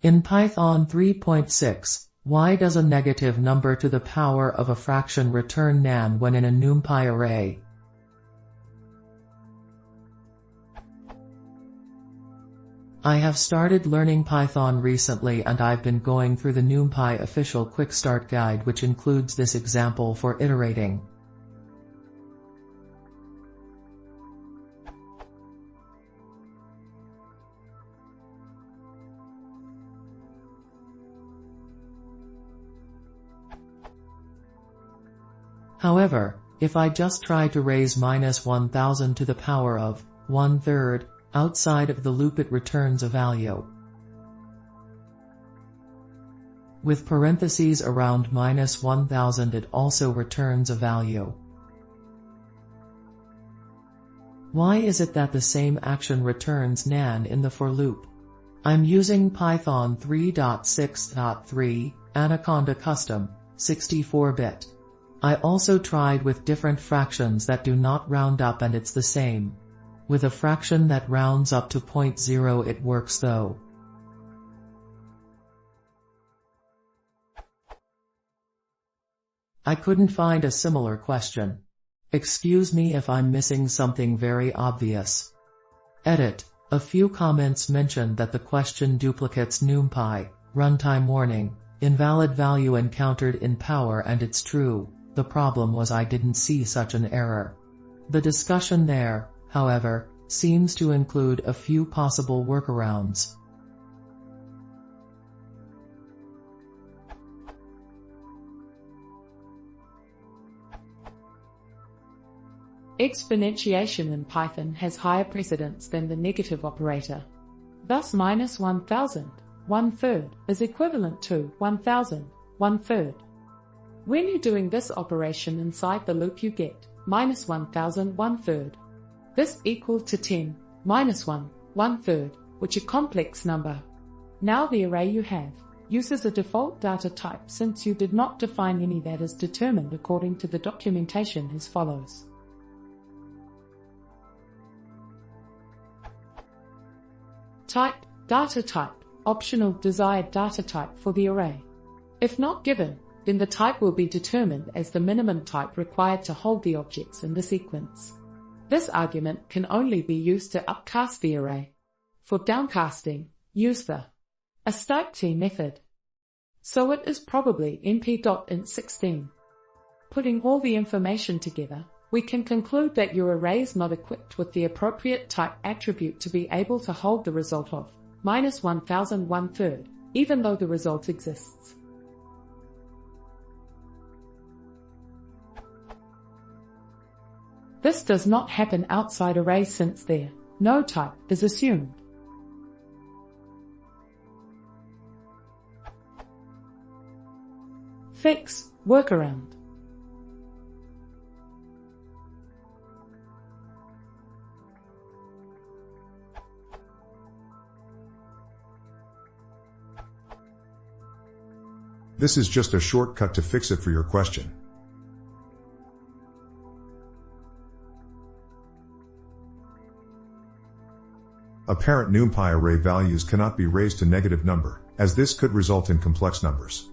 In Python 3.6, why does a negative number to the power of a fraction return nan when in a NumPy array? I have started learning Python recently and I've been going through the NumPy official Quick Start Guide, which includes this example for iterating. However, if I just try to raise -1000 to the power of 1/3, outside of the loop it returns a value. With parentheses around -1000 it also returns a value. Why is it that the same action returns nan in the for loop? I'm using Python 3.6.3, Anaconda Custom, 64-bit. I also tried with different fractions that do not round up and it's the same. With a fraction that rounds up to 0.0 it works though. I couldn't find a similar question. Excuse me if I'm missing something very obvious. Edit. A few comments mentioned that the question duplicates NumPy, runtime warning, invalid value encountered in power, and it's true. The problem was I didn't see such an error. The discussion there, however, seems to include a few possible workarounds. Exponentiation in Python has higher precedence than the negative operator. Thus -1000, 1/3, is equivalent to 1000, 1/3. When you're doing this operation inside the loop you get -1000, 1/3. This equals to 10, -1, 1/3, which is a complex number. Now the array you have uses a default data type since you did not define any that is determined according to the documentation as follows. Type, data type, optional desired data type for the array. If not given, then the type will be determined as the minimum type required to hold the objects in the sequence. This argument can only be used to upcast the array. For downcasting, use the astypt method. So it is probably np.int16. Putting all the information together, we can conclude that your array is not equipped with the appropriate type attribute to be able to hold the result of -1000, 1/3, even though the result exists. This does not happen outside arrays since there no type is assumed. Fix, workaround. This is just a shortcut to fix it for your question. Apparent NumPy array values cannot be raised to negative number, as this could result in complex numbers.